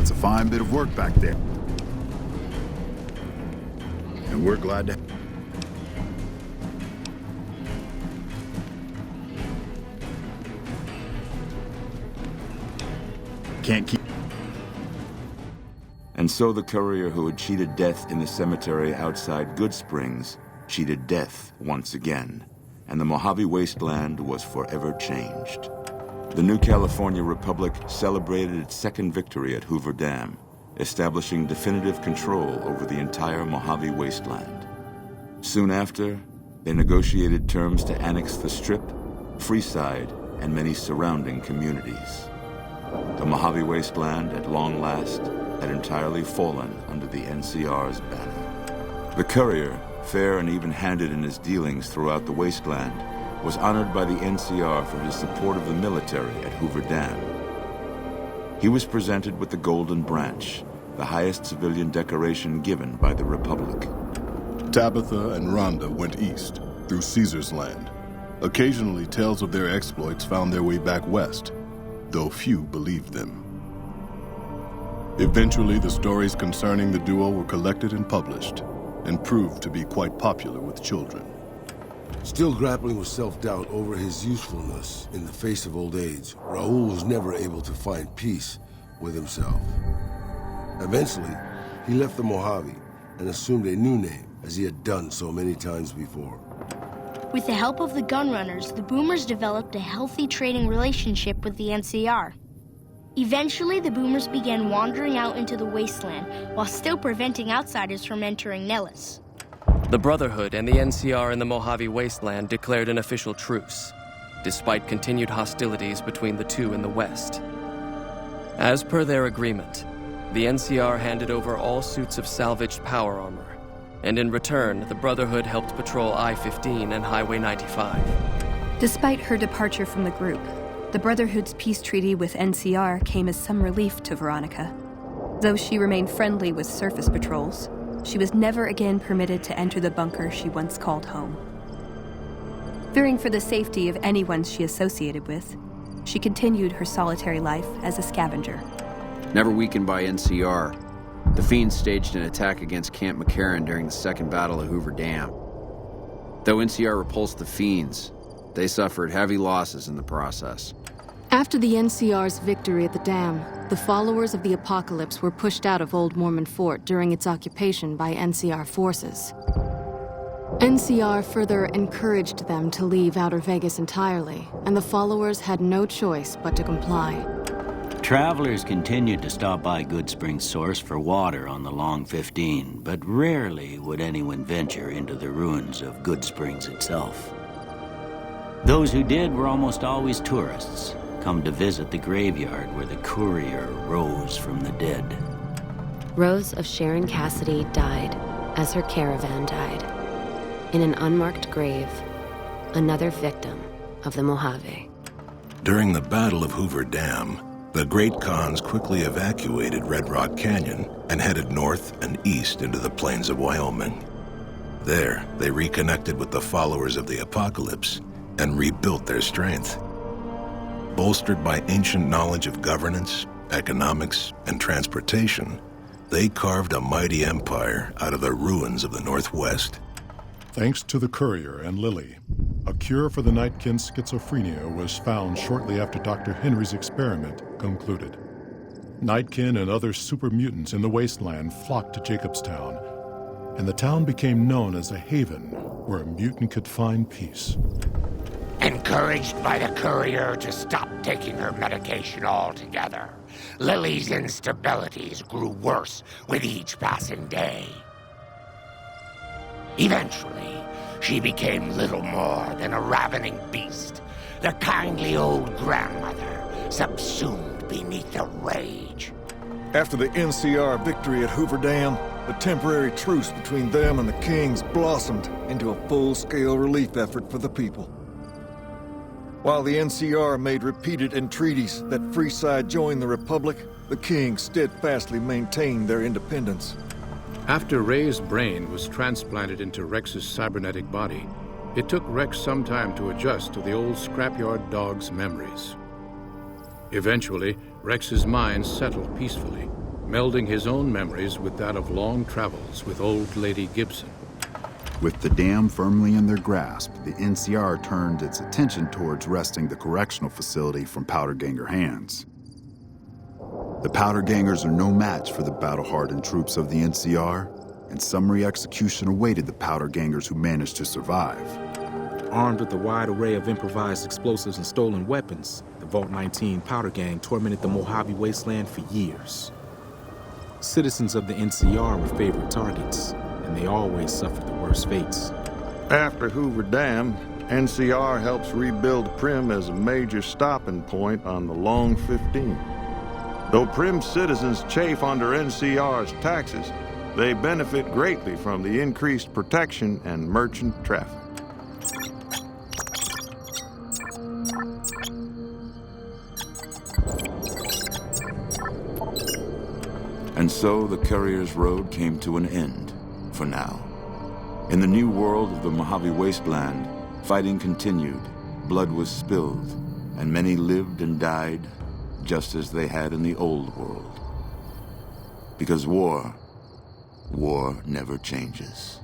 That's a fine bit of work back there. And we're glad to... Can't keep... And so the courier who had cheated death in the cemetery outside Goodsprings cheated death once again, and the Mojave Wasteland was forever changed. The new California Republic celebrated its second victory at Hoover Dam, establishing definitive control over the entire Mojave Wasteland. Soon after, they negotiated terms to annex the Strip, Freeside, and many surrounding communities. The Mojave Wasteland, at long last, had entirely fallen under the NCR's banner. The courier, fair and even-handed in his dealings throughout the wasteland, was honored by the NCR for his support of the military at Hoover Dam. He was presented with the Golden Branch, the highest civilian decoration given by the Republic. Tabitha and Rhonda went east, through Caesar's Land. Occasionally, tales of their exploits found their way back west, though few believed them. Eventually, the stories concerning the duo were collected and published, and proved to be quite popular with children. Still grappling with self-doubt over his usefulness in the face of old age, Raul was never able to find peace with himself. Eventually, he left the Mojave and assumed a new name, as he had done so many times before. With the help of the Gunrunners, the Boomers developed a healthy trading relationship with the NCR. Eventually, the Boomers began wandering out into the wasteland while still preventing outsiders from entering Nellis. The Brotherhood and the NCR in the Mojave Wasteland declared an official truce, despite continued hostilities between the two in the west. As per their agreement, the NCR handed over all suits of salvaged power armor, and in return, the Brotherhood helped patrol I-15 and Highway 95. Despite her departure from the group, the Brotherhood's peace treaty with NCR came as some relief to Veronica. Though she remained friendly with surface patrols, she was never again permitted to enter the bunker she once called home. Fearing for the safety of anyone she associated with, she continued her solitary life as a scavenger. Never weakened by NCR, the Fiends staged an attack against Camp McCarran during the Second Battle of Hoover Dam. Though NCR repulsed the Fiends, they suffered heavy losses in the process. After the NCR's victory at the dam, the followers of the Apocalypse were pushed out of Old Mormon Fort during its occupation by NCR forces. NCR further encouraged them to leave Outer Vegas entirely, and the followers had no choice but to comply. Travelers continued to stop by Goodsprings Source for water on the Long 15, but rarely would anyone venture into the ruins of Goodsprings itself. Those who did were almost always tourists, come to visit the graveyard where the courier rose from the dead. Rose of Sharon Cassidy died as her caravan died. In an unmarked grave, another victim of the Mojave. During the Battle of Hoover Dam, the Great Khans quickly evacuated Red Rock Canyon and headed north and east into the plains of Wyoming. There, they reconnected with the followers of the Apocalypse and rebuilt their strength. Bolstered by ancient knowledge of governance, economics, and transportation, they carved a mighty empire out of the ruins of the Northwest. Thanks to the courier and Lily, a cure for the Nightkin's schizophrenia was found shortly after Dr. Henry's experiment concluded. Nightkin and other super mutants in the wasteland flocked to Jacobstown, and the town became known as a haven where a mutant could find peace. Encouraged by the courier to stop taking her medication altogether, Lily's instabilities grew worse with each passing day. Eventually, she became little more than a ravening beast, the kindly old grandmother subsumed beneath a rage. After the NCR victory at Hoover Dam, the temporary truce between them and the Kings blossomed into a full-scale relief effort for the people. While the NCR made repeated entreaties that Freeside join the Republic, the Kings steadfastly maintained their independence. After Ray's brain was transplanted into Rex's cybernetic body, it took Rex some time to adjust to the old scrapyard dog's memories. Eventually, Rex's mind settled peacefully, melding his own memories with that of long travels with Old Lady Gibson. With the dam firmly in their grasp, the NCR turned its attention towards wresting the correctional facility from Powderganger hands. The Powdergangers are no match for the battle-hardened troops of the NCR, and summary execution awaited the Powdergangers who managed to survive. Armed with a wide array of improvised explosives and stolen weapons, the Vault 19 Powder Gang tormented the Mojave Wasteland for years. Citizens of the NCR were favorite targets, and they always suffered the worst fates. After Hoover Dam, NCR helps rebuild Primm as a major stopping point on the Long 15. Though Primm citizens chafe under NCR's taxes, they benefit greatly from the increased protection and merchant traffic. And so the Courier's Road came to an end, for now. In the new world of the Mojave Wasteland, fighting continued, blood was spilled, and many lived and died just as they had in the old world. Because war never changes.